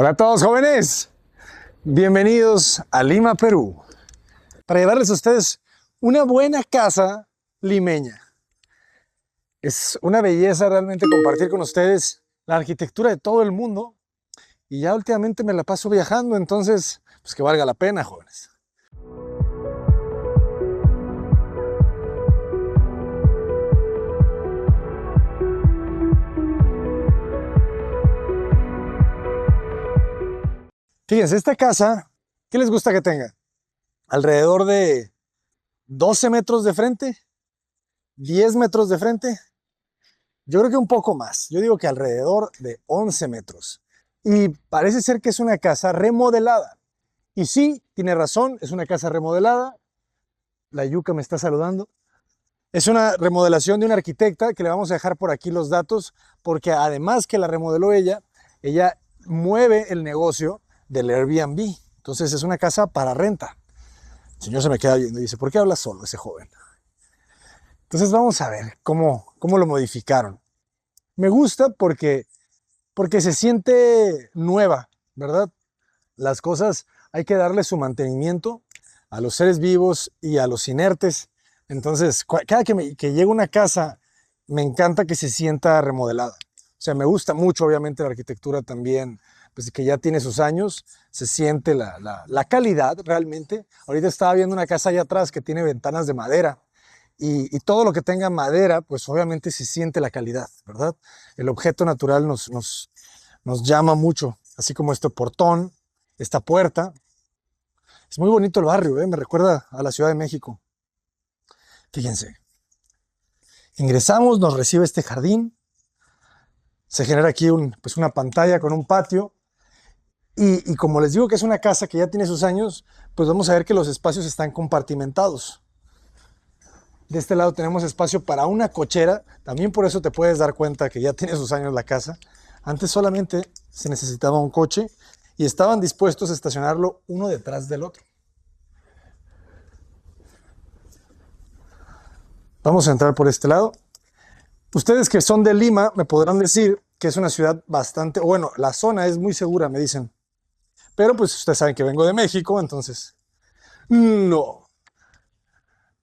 Hola a todos jóvenes, bienvenidos a Lima, Perú, para llevarles a ustedes una buena casa limeña. Es una belleza realmente compartir con ustedes la arquitectura de todo el mundo y ya últimamente me la paso viajando, entonces pues que valga la pena, jóvenes. Fíjense, esta casa, ¿qué les gusta que tenga? Alrededor de 12 metros de frente, 10 metros de frente. Yo creo que un poco más. Yo digo que alrededor de 11 metros. Y parece ser que es una casa remodelada. Y sí, tiene razón, es una casa remodelada. La yuca me está saludando. Es una remodelación de una arquitecta que le vamos a dejar por aquí los datos, porque además que la remodeló ella mueve el negocio del Airbnb. Entonces es una casa para renta. El señor se me queda viendo y dice, ¿por qué habla solo ese joven? Entonces vamos a ver cómo lo modificaron. Me gusta porque se siente nueva, ¿verdad? Las cosas hay que darle su mantenimiento a los seres vivos y a los inertes. Entonces, cada que llego a una casa, me encanta que se sienta remodelada. O sea, me gusta mucho, obviamente, la arquitectura también, pues que ya tiene sus años, se siente la calidad realmente. Ahorita estaba viendo una casa allá atrás que tiene ventanas de madera. Y todo lo que tenga madera, pues obviamente se siente la calidad, ¿verdad? El objeto natural nos llama mucho, así como este portón, esta puerta. Es muy bonito el barrio, me recuerda a la Ciudad de México. Fíjense, ingresamos, nos recibe este jardín, se genera aquí pues una pantalla con un patio, y como les digo que es una casa que ya tiene sus años, pues vamos a ver que los espacios están compartimentados. De este lado tenemos espacio para una cochera, también por eso te puedes dar cuenta que ya tiene sus años la casa. Antes solamente se necesitaba un coche y estaban dispuestos a estacionarlo uno detrás del otro. Vamos a entrar por este lado. Ustedes que son de Lima me podrán decir que es una ciudad bastante, bueno, la zona es muy segura, me dicen. Pero pues ustedes saben que vengo de México, entonces, no.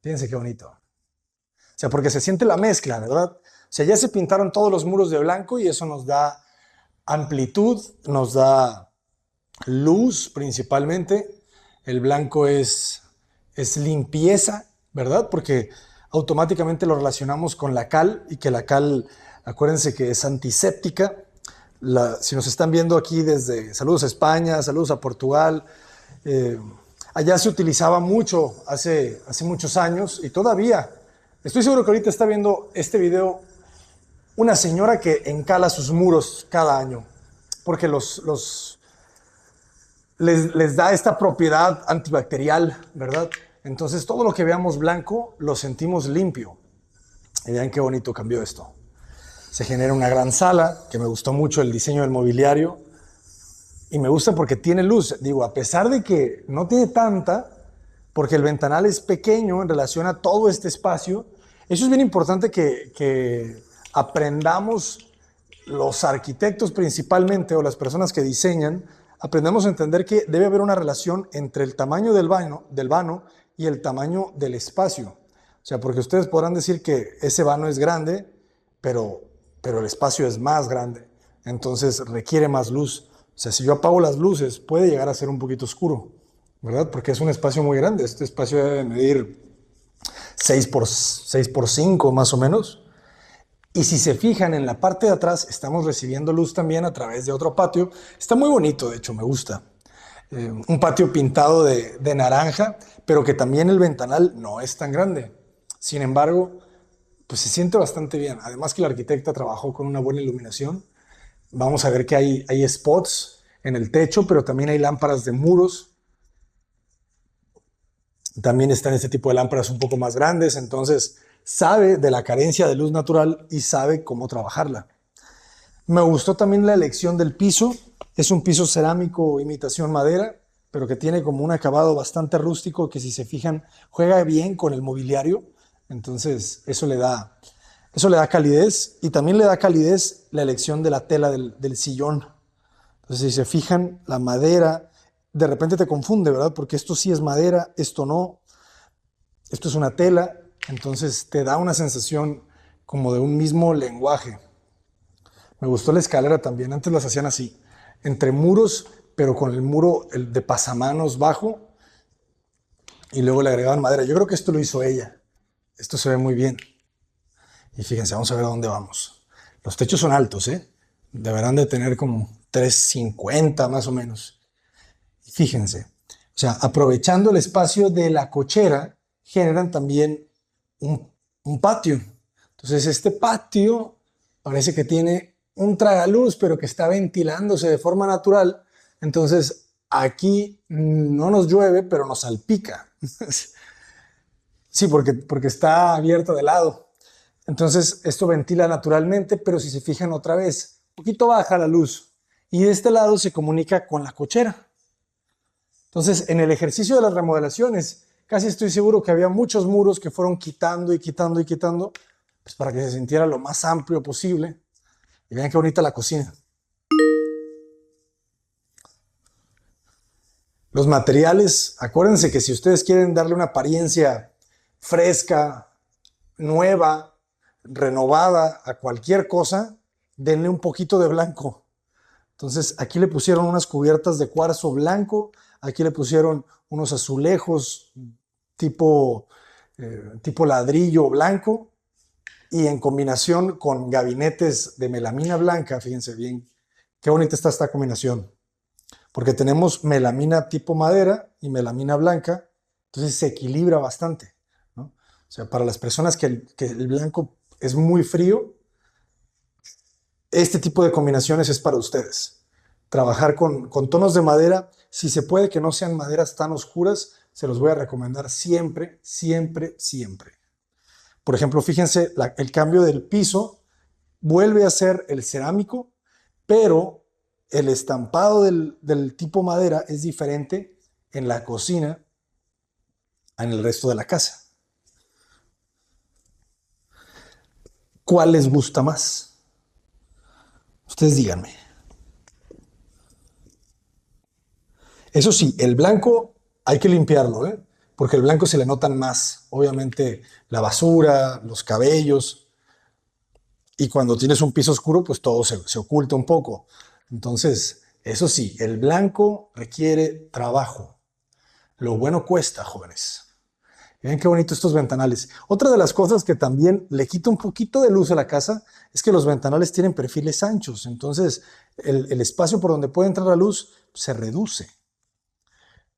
Fíjense qué bonito. O sea, porque se siente la mezcla, ¿verdad? O sea, ya se pintaron todos los muros de blanco y eso nos da amplitud, nos da luz principalmente. El blanco es limpieza, ¿verdad? Porque automáticamente lo relacionamos con la cal y que la cal, acuérdense que es antiséptica. Si nos están viendo aquí desde, saludos a España, saludos a Portugal, allá se utilizaba mucho hace muchos años y todavía. Estoy seguro que ahorita está viendo este video una señora que encala sus muros cada año porque les da esta propiedad antibacterial, ¿verdad? Entonces todo lo que veamos blanco lo sentimos limpio. Y vean qué bonito cambió esto. Se genera una gran sala, que me gustó mucho el diseño del mobiliario. Y me gusta porque tiene luz. Digo, a pesar de que no tiene tanta, porque el ventanal es pequeño en relación a todo este espacio, eso es bien importante que aprendamos los arquitectos principalmente, o las personas que diseñan, aprendamos a entender que debe haber una relación entre el tamaño del vano y el tamaño del espacio. O sea, porque ustedes podrán decir que ese vano es grande, pero el espacio es más grande. Entonces requiere más luz. O sea, si yo apago las luces, puede llegar a ser un poquito oscuro, ¿verdad? Porque es un espacio muy grande. Este espacio debe medir 6 por 5 más o menos. Y si se fijan en la parte de atrás, estamos recibiendo luz también a través de otro patio. Está muy bonito, de hecho, me gusta. Un patio pintado de naranja, pero que también el ventanal no es tan grande. Sin embargo, pues se siente bastante bien. Además que la arquitecta trabajó con una buena iluminación. Vamos a ver que hay spots en el techo, pero también hay lámparas de muros. También están este tipo de lámparas un poco más grandes, entonces sabe de la carencia de luz natural y sabe cómo trabajarla. Me gustó también la elección del piso. Es un piso cerámico imitación madera, pero que tiene como un acabado bastante rústico que, si se fijan, juega bien con el mobiliario. Entonces eso le da calidez, y también le da calidez la elección de la tela del sillón. Entonces, si se fijan, la madera de repente te confunde, ¿verdad? Porque esto sí es madera, esto no, esto es una tela, entonces te da una sensación como de un mismo lenguaje. Me gustó la escalera también, antes las hacían así, entre muros, pero con el muro el de pasamanos bajo y luego le agregaban madera. Yo creo que esto lo hizo ella. Esto se ve muy bien. Y fíjense, vamos a ver a dónde vamos. Los techos son altos, ¿eh? Deberán de tener como 350 más o menos. Y fíjense, o sea, aprovechando el espacio de la cochera, generan también un patio. Entonces, este patio parece que tiene un tragaluz, pero que está ventilándose de forma natural. Entonces, aquí no nos llueve, pero nos salpica. Sí, porque está abierto de lado. Entonces, esto ventila naturalmente, pero si se fijan otra vez, un poquito baja la luz. Y de este lado se comunica con la cochera. Entonces, en el ejercicio de las remodelaciones, casi estoy seguro que había muchos muros que fueron quitando y quitando y quitando, pues para que se sintiera lo más amplio posible. Y vean qué bonita la cocina. Los materiales, acuérdense que si ustedes quieren darle una apariencia fresca, nueva, renovada a cualquier cosa, denle un poquito de blanco. Entonces aquí le pusieron unas cubiertas de cuarzo blanco, aquí le pusieron unos azulejos tipo ladrillo blanco y en combinación con gabinetes de melamina blanca, fíjense bien, qué bonita está esta combinación, porque tenemos melamina tipo madera y melamina blanca, entonces se equilibra bastante, ¿no? O sea, para las personas que el blanco es muy frío, este tipo de combinaciones es para ustedes. Trabajar con tonos de madera, si se puede que no sean maderas tan oscuras, se los voy a recomendar siempre, siempre, siempre. Por ejemplo, fíjense, el cambio del piso vuelve a ser el cerámico, pero el estampado del tipo madera es diferente en la cocina a en el resto de la casa. ¿Cuál les gusta más? Ustedes díganme. Eso sí, el blanco hay que limpiarlo, ¿eh? Porque el blanco se le notan más, obviamente, la basura, los cabellos, y cuando tienes un piso oscuro, pues todo se oculta un poco. Entonces, eso sí, el blanco requiere trabajo. Lo bueno cuesta, jóvenes. Miren qué bonito estos ventanales. Otra de las cosas que también le quita un poquito de luz a la casa es que los ventanales tienen perfiles anchos, entonces el espacio por donde puede entrar la luz se reduce.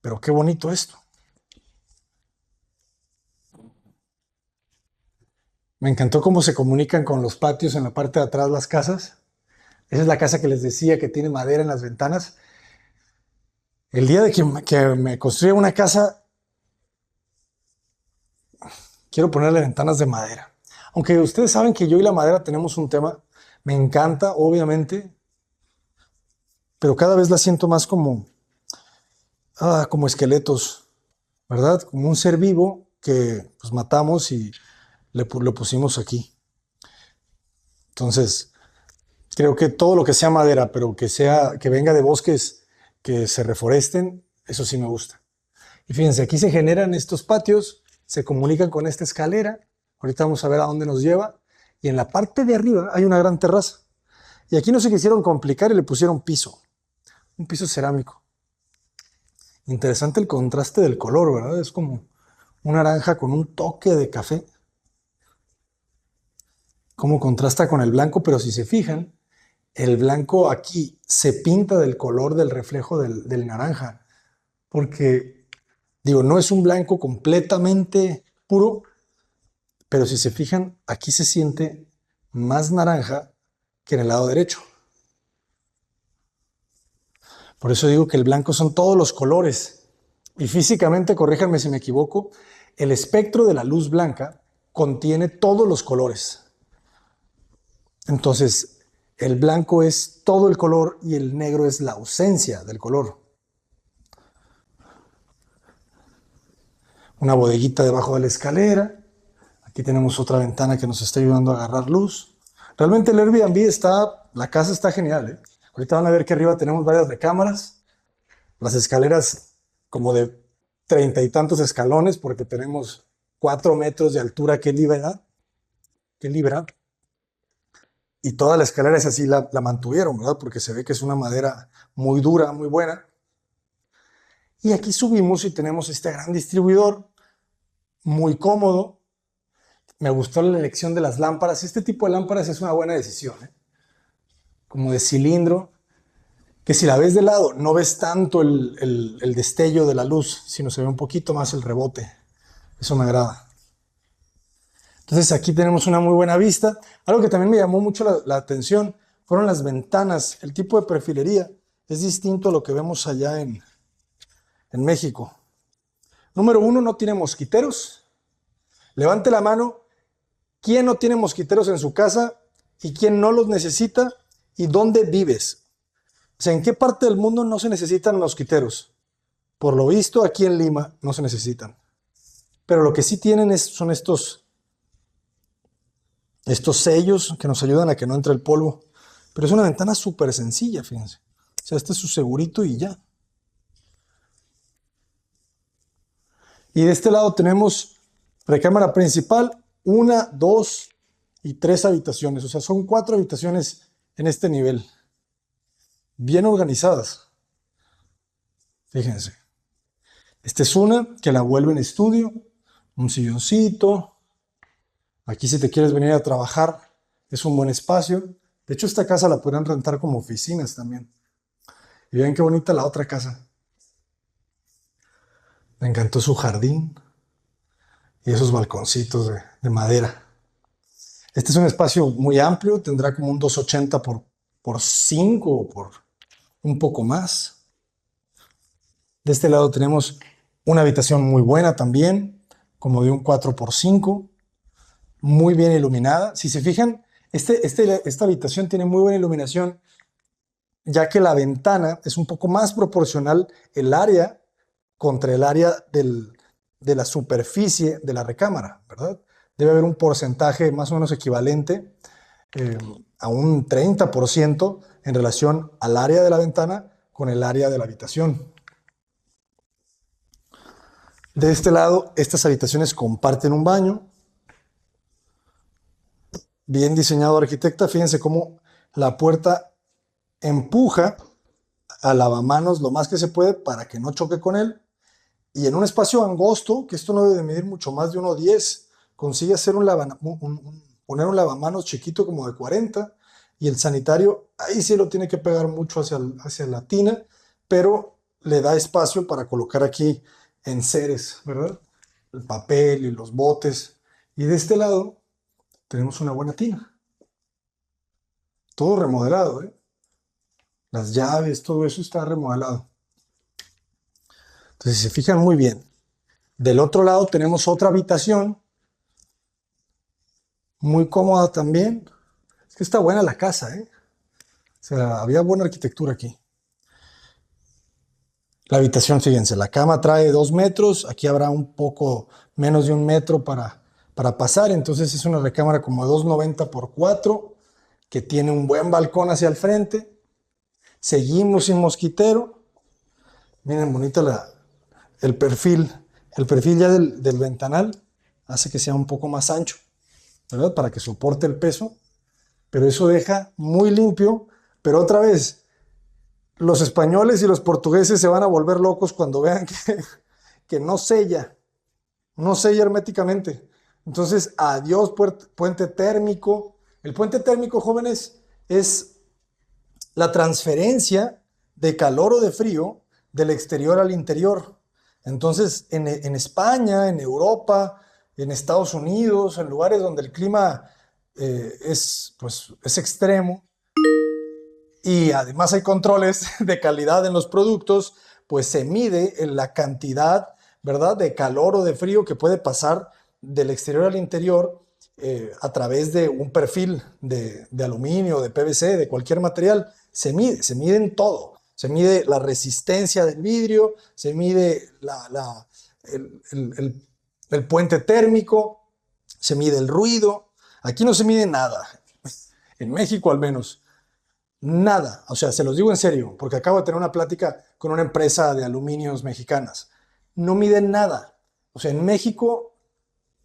Pero qué bonito esto. Me encantó cómo se comunican con los patios en la parte de atrás las casas. Esa es la casa que les decía que tiene madera en las ventanas. El día de que me construya una casa, quiero ponerle ventanas de madera. Aunque ustedes saben que yo y la madera tenemos un tema. Me encanta, obviamente, pero cada vez la siento más como esqueletos, ¿verdad? Como un ser vivo que pues, matamos y lo pusimos aquí. Entonces, creo que todo lo que sea madera, pero que venga de bosques que se reforesten, eso sí me gusta. Y fíjense, aquí se generan estos patios, se comunican con esta escalera. Ahorita vamos a ver a dónde nos lleva. Y en la parte de arriba hay una gran terraza. Y aquí no se quisieron complicar y le pusieron piso. Un piso cerámico. Interesante el contraste del color, ¿verdad? Es como un naranja con un toque de café. Cómo contrasta con el blanco, pero si se fijan, el blanco aquí se pinta del color del reflejo del naranja. Porque, digo, no es un blanco completamente puro, pero si se fijan, aquí se siente más naranja que en el lado derecho. Por eso digo que el blanco son todos los colores. Y físicamente, corríjanme si me equivoco, el espectro de la luz blanca contiene todos los colores. Entonces, el blanco es todo el color y el negro es la ausencia del color. Una bodeguita debajo de la escalera. Aquí tenemos otra ventana que nos está ayudando a agarrar luz. Realmente el Airbnb la casa está genial, ¿eh? Ahorita van a ver que arriba tenemos varias recámaras. Las escaleras como de 30 y tantos escalones porque tenemos 4 metros de altura que libra. Y toda la escalera es así, la mantuvieron, ¿verdad? Porque se ve que es una madera muy dura, muy buena. Y aquí subimos y tenemos este gran distribuidor, muy cómodo. Me gustó la elección de las lámparas. Este tipo de lámparas es una buena decisión, ¿eh? Como de cilindro, que si la ves de lado no ves tanto el destello de la luz, sino se ve un poquito más el rebote. Eso me agrada. Entonces aquí tenemos una muy buena vista. Algo que también me llamó mucho la atención fueron las ventanas. El tipo de perfilería es distinto a lo que vemos allá en México. Número uno, no tiene mosquiteros. Levante la mano. ¿Quién no tiene mosquiteros en su casa y quién no los necesita y dónde vives? O sea, ¿en qué parte del mundo no se necesitan mosquiteros? Por lo visto, aquí en Lima no se necesitan. Pero lo que sí tienen son estos sellos que nos ayudan a que no entre el polvo. Pero es una ventana súper sencilla, fíjense. O sea, este es su segurito y ya. Y de este lado tenemos recámara principal, 1, 2 y 3 habitaciones. O sea, son 4 habitaciones en este nivel. Bien organizadas. Fíjense. Esta es una que la vuelve en estudio. Un silloncito. Aquí si te quieres venir a trabajar, es un buen espacio. De hecho, esta casa la podrían rentar como oficinas también. Y vean qué bonita la otra casa. Me encantó su jardín y esos balconcitos de madera. Este es un espacio muy amplio, tendrá como un 280 por 5 o por un poco más. De este lado tenemos una habitación muy buena también, como de un 4 por 5, muy bien iluminada. Si se fijan, esta habitación tiene muy buena iluminación, ya que la ventana es un poco más proporcional el área contra el área de la superficie de la recámara, ¿verdad? Debe haber un porcentaje más o menos equivalente a un 30% en relación al área de la ventana con el área de la habitación. De este lado, estas habitaciones comparten un baño. Bien diseñado, arquitecta. Fíjense cómo la puerta empuja al lavamanos lo más que se puede para que no choque con él. Y en un espacio angosto, que esto no debe de medir mucho más de 1,10, consigue hacer poner un lavamanos chiquito como de 40, y el sanitario ahí sí lo tiene que pegar mucho hacia la tina, pero le da espacio para colocar aquí enseres, ¿verdad? El papel y los botes. Y de este lado tenemos una buena tina. Todo remodelado, ¿eh? Las llaves, todo eso está remodelado. Entonces, si se fijan muy bien, del otro lado tenemos otra habitación, muy cómoda también. Es que está buena la casa, ¿eh? O sea, había buena arquitectura aquí. La habitación, fíjense, la cama trae 2 metros, aquí habrá un poco menos de 1 metro para pasar, entonces es una recámara como de 2,90 por 4, que tiene un buen balcón hacia el frente. Seguimos sin mosquitero. Miren, bonita el perfil. El perfil ya del ventanal hace que sea un poco más ancho, ¿verdad? Para que soporte el peso, pero eso deja muy limpio. Pero otra vez, los españoles y los portugueses se van a volver locos cuando vean que no sella herméticamente. Entonces, adiós puente térmico. El puente térmico, jóvenes, es la transferencia de calor o de frío del exterior al interior. Entonces, en España, en Europa, en Estados Unidos, en lugares donde el clima es extremo, y además hay controles de calidad en los productos, pues se mide en la cantidad, ¿verdad?, de calor o de frío que puede pasar del exterior al interior a través de un perfil de aluminio, de PVC, de cualquier material. Se mide en todo. Se mide la resistencia del vidrio, se mide el puente térmico, se mide el ruido. Aquí no se mide nada, en México al menos. Nada, o sea, se los digo en serio, porque acabo de tener una plática con una empresa de aluminios mexicanas. No miden nada. O sea, en México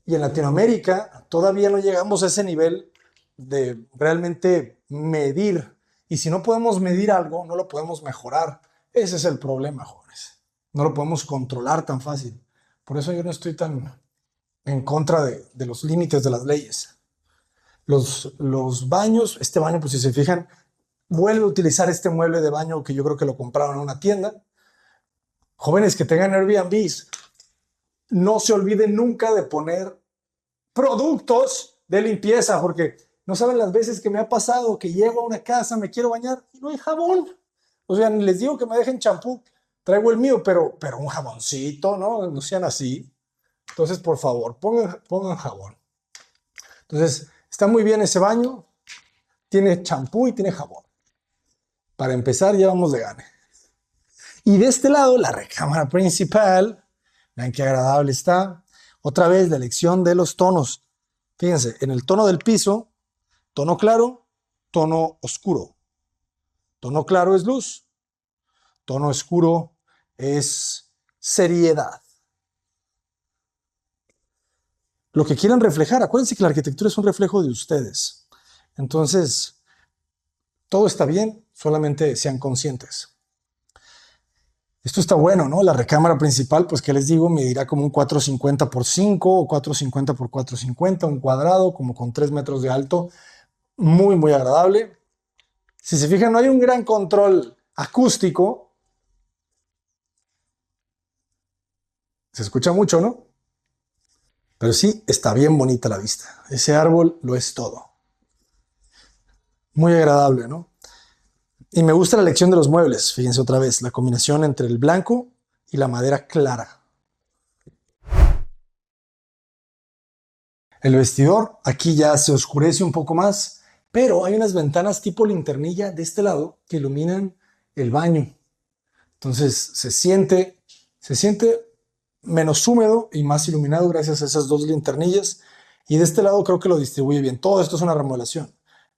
y en Latinoamérica todavía no llegamos a ese nivel de realmente medir. Y si no podemos medir algo, no lo podemos mejorar. Ese es el problema, jóvenes. No lo podemos controlar tan fácil. Por eso yo no estoy tan en contra de los límites de las leyes. Los baños, este baño, pues si se fijan, vuelve a utilizar este mueble de baño que yo creo que lo compraron en una tienda. Jóvenes que tengan Airbnbs, no se olviden nunca de poner productos de limpieza, porque no saben las veces que me ha pasado que llego a una casa, me quiero bañar y no hay jabón. O sea, ni les digo que me dejen champú, traigo el mío, pero un jaboncito, ¿no? No sean así. Entonces, por favor, pongan jabón. Entonces, está muy bien ese baño, tiene champú y tiene jabón. Para empezar, ya vamos de gane. Y de este lado, la recámara principal. Vean qué agradable está. Otra vez, la elección de los tonos. Fíjense, en el tono del piso, tono claro, tono oscuro. Tono claro es luz. Tono oscuro es seriedad. Lo que quieran reflejar. Acuérdense que la arquitectura es un reflejo de ustedes. Entonces, todo está bien, solamente sean conscientes. Esto está bueno, ¿no? La recámara principal, pues, ¿qué les digo? Medirá como un 450 por 5 o 450 por 450, un cuadrado, como con 3 metros de alto. Muy, muy agradable. Si se fijan, no hay un gran control acústico. Se escucha mucho, ¿no? Pero sí, está bien bonita la vista. Ese árbol lo es todo. Muy agradable, ¿no? Y me gusta la elección de los muebles. Fíjense otra vez, la combinación entre el blanco y la madera clara. El vestidor, aquí ya se oscurece un poco más, pero hay unas ventanas tipo linternilla de este lado que iluminan el baño. Entonces se siente menos húmedo y más iluminado gracias a esas dos linternillas. Y de este lado creo que lo distribuye bien. Todo esto es una remodelación.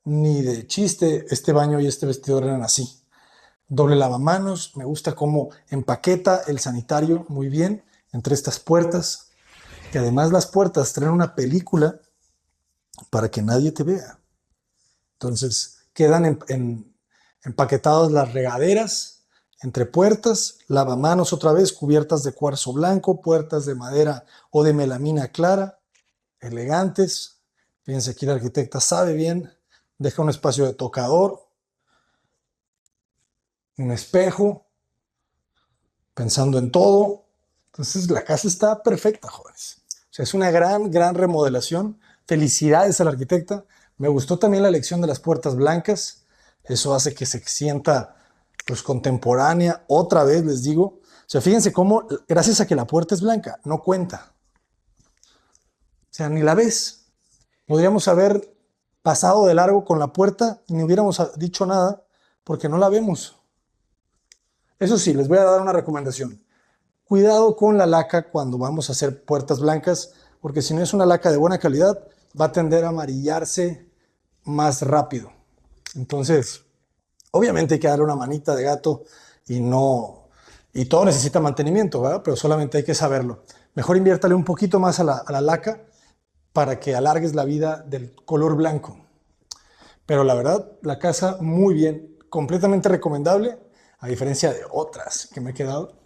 Ni de chiste, este baño y este vestidor eran así. Doble lavamanos, me gusta cómo empaqueta el sanitario muy bien entre estas puertas, que además las puertas traen una película para que nadie te vea. Entonces quedan empaquetadas las regaderas entre puertas, lavamanos otra vez cubiertas de cuarzo blanco, puertas de madera o de melamina clara, elegantes. Fíjense, aquí la arquitecta sabe bien, deja un espacio de tocador, un espejo, pensando en todo. Entonces la casa está perfecta, jóvenes. O sea, es una gran, gran remodelación. Felicidades a la arquitecta. Me gustó también la elección de las puertas blancas. Eso hace que se sienta pues contemporánea. Otra vez les digo. O sea, fíjense cómo, gracias a que la puerta es blanca, no cuenta. O sea, ni la ves. Podríamos haber pasado de largo con la puerta y ni hubiéramos dicho nada porque no la vemos. Eso sí, les voy a dar una recomendación. Cuidado con la laca cuando vamos a hacer puertas blancas, porque si no es una laca de buena calidad, va a tender a amarillarse más rápido. Entonces, obviamente hay que darle una manita de gato y todo necesita mantenimiento, ¿verdad? Pero solamente hay que saberlo. Mejor inviértale un poquito más a la laca para que alargues la vida del color blanco. Pero la verdad, la casa muy bien, completamente recomendable, a diferencia de otras que me he quedado.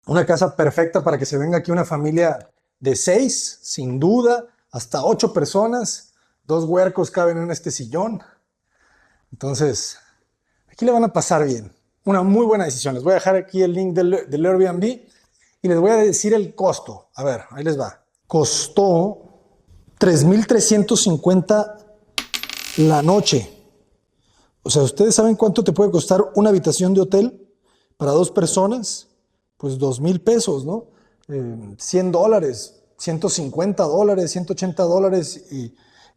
Una casa perfecta para que se venga aquí una familia de 6, sin duda, hasta 8 personas. 2 huercos caben en este sillón. Entonces, aquí le van a pasar bien. Una muy buena decisión. Les voy a dejar aquí el link del Airbnb y les voy a decir el costo. A ver, ahí les va. Costó 3,350 la noche. O sea, ¿ustedes saben cuánto te puede costar una habitación de hotel para 2 personas? Pues 2,000 pesos, ¿no? $100, $150, $180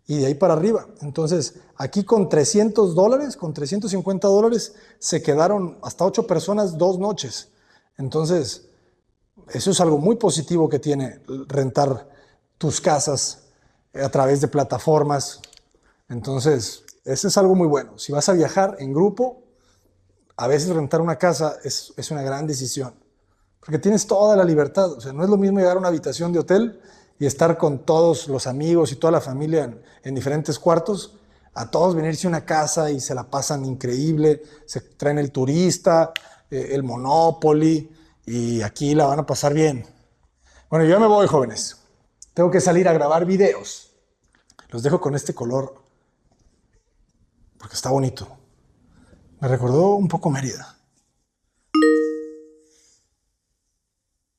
y de ahí para arriba. Entonces, aquí con $300, con $350, se quedaron hasta 8 personas 2 noches. Entonces, eso es algo muy positivo que tiene rentar tus casas a través de plataformas. Entonces, Eso es algo muy bueno. Si vas a viajar en grupo, a veces rentar una casa es una gran decisión, porque tienes toda la libertad. O sea, no es lo mismo llegar a una habitación de hotel y estar con todos los amigos y toda la familia en diferentes cuartos, a todos venirse a una casa y se la pasan increíble, se traen el turista, el Monopoly, y aquí la van a pasar bien. Bueno, yo me voy, jóvenes. Tengo que salir a grabar videos. Los dejo con este color porque está bonito. Me recordó un poco Mérida.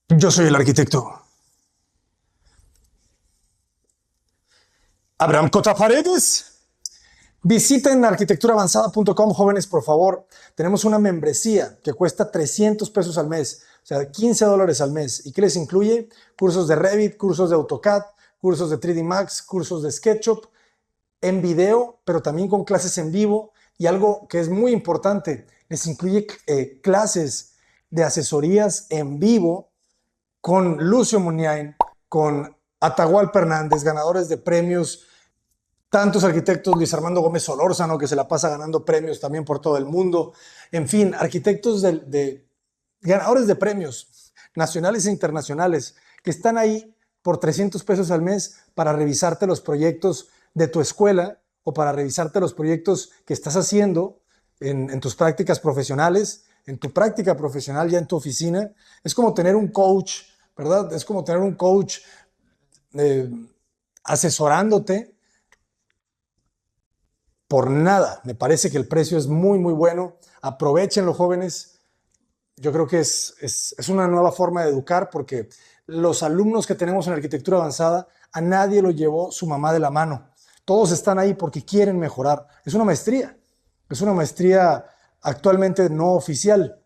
Yo soy el arquitecto Abraham Cota Paredes. Visiten arquitecturaavanzada.com, jóvenes, por favor. Tenemos una membresía que cuesta 300 pesos al mes, o sea, $15 al mes. ¿Y qué les incluye? Cursos de Revit, cursos de AutoCAD, cursos de 3D Max, cursos de SketchUp, en video, pero también con clases en vivo. Y algo que es muy importante, les incluye clases de asesorías en vivo con Lucio Muniain, con Atahualpa Hernández, ganadores de premios, tantos arquitectos, Luis Armando Gómez Solórzano, que se la pasa ganando premios también por todo el mundo. En fin, arquitectos ganadores de premios nacionales e internacionales que están ahí por 300 pesos al mes para revisarte los proyectos de tu escuela o para revisarte los proyectos que estás haciendo en tus prácticas profesionales, en tu práctica profesional ya en tu oficina. Es como tener un coach, ¿verdad? Es como tener un coach asesorándote por nada. Me parece que el precio es muy, muy bueno. Aprovechenlo, jóvenes. Yo creo que es una nueva forma de educar, porque los alumnos que tenemos en arquitectura avanzada, a nadie lo llevó su mamá de la mano. Todos están ahí porque quieren mejorar. Es una maestría. Es una maestría actualmente no oficial.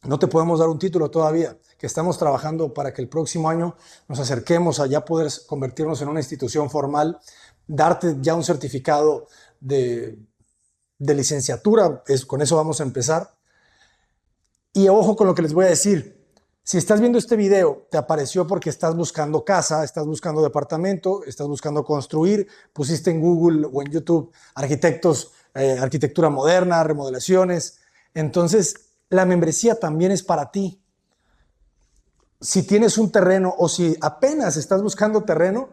No te podemos dar un título todavía, que estamos trabajando para que el próximo año nos acerquemos a ya poder convertirnos en una institución formal, darte ya un certificado de licenciatura. Con eso vamos a empezar. Y ojo con lo que les voy a decir. Si estás viendo este video, te apareció porque estás buscando casa, estás buscando departamento, estás buscando construir, pusiste en Google o en YouTube arquitectos, arquitectura moderna, remodelaciones. Entonces, la membresía también es para ti. Si tienes un terreno o si apenas estás buscando terreno,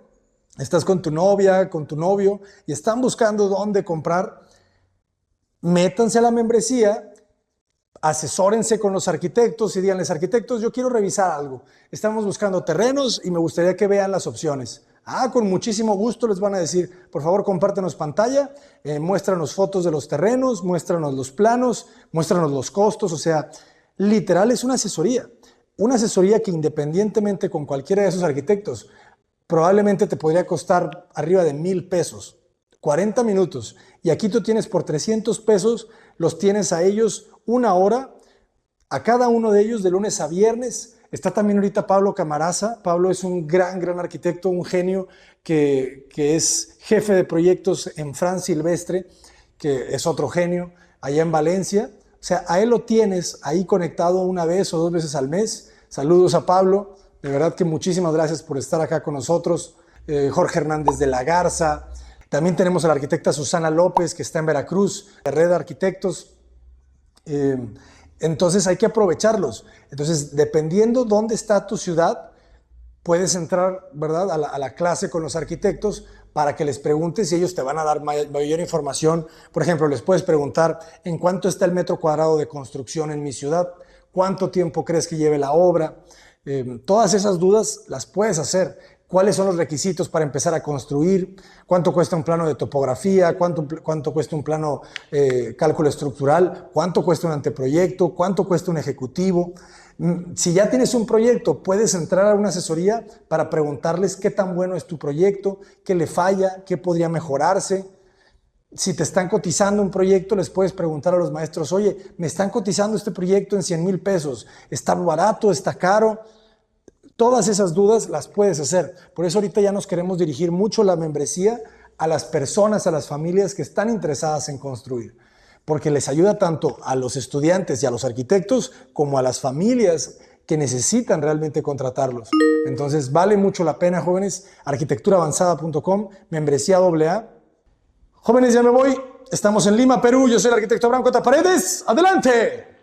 estás con tu novia, con tu novio y están buscando dónde comprar, métanse a la membresía, asesórense con los arquitectos y díganles: arquitectos, yo quiero revisar algo. Estamos buscando terrenos y me gustaría que vean las opciones. Con muchísimo gusto les van a decir: por favor, compártenos pantalla, muéstranos fotos de los terrenos, muéstranos los planos, muéstranos los costos. O sea, literal es una asesoría. Una asesoría que, independientemente con cualquiera de esos arquitectos, probablemente te podría costar arriba de 1,000 pesos, 40 minutos. Y aquí tú tienes por 300 pesos, los tienes a ellos 1 hora, a cada uno de ellos de lunes a viernes. Está también ahorita Pablo Camaraza. Pablo es un gran arquitecto, un genio que es jefe de proyectos en Fran Silvestre, que es otro genio, allá en Valencia. O sea, a él lo tienes ahí conectado 1 vez o 2 veces al mes. Saludos a Pablo. De verdad que muchísimas gracias por estar acá con nosotros. Jorge Hernández de la Garza. También tenemos a la arquitecta Susana López, que está en Veracruz, de Red de Arquitectos. Entonces hay que aprovecharlos. Entonces, dependiendo dónde está tu ciudad, puedes entrar, ¿verdad?, a la clase con los arquitectos para que les preguntes y ellos te van a dar mayor información. Por ejemplo, les puedes preguntar: ¿en cuánto está el metro cuadrado de construcción en mi ciudad? ¿Cuánto tiempo crees que lleve la obra? Todas esas dudas las puedes hacer. ¿Cuáles son los requisitos para empezar a construir? ¿Cuánto cuesta un plano de topografía? ¿Cuánto cuesta un plano cálculo estructural? ¿Cuánto cuesta un anteproyecto? ¿Cuánto cuesta un ejecutivo? Si ya tienes un proyecto, puedes entrar a una asesoría para preguntarles qué tan bueno es tu proyecto, qué le falla, qué podría mejorarse. Si te están cotizando un proyecto, les puedes preguntar a los maestros: oye, me están cotizando este proyecto en 100,000 pesos. ¿Está barato? ¿Está caro? Todas esas dudas las puedes hacer. Por eso ahorita ya nos queremos dirigir mucho la membresía a las personas, a las familias que están interesadas en construir, porque les ayuda tanto a los estudiantes y a los arquitectos como a las familias que necesitan realmente contratarlos. Entonces vale mucho la pena, jóvenes. Arquitecturaavanzada.com, membresía AA. Jóvenes, ya me voy. Estamos en Lima, Perú. Yo soy el arquitecto Abraham Cota Paredes. ¡Adelante!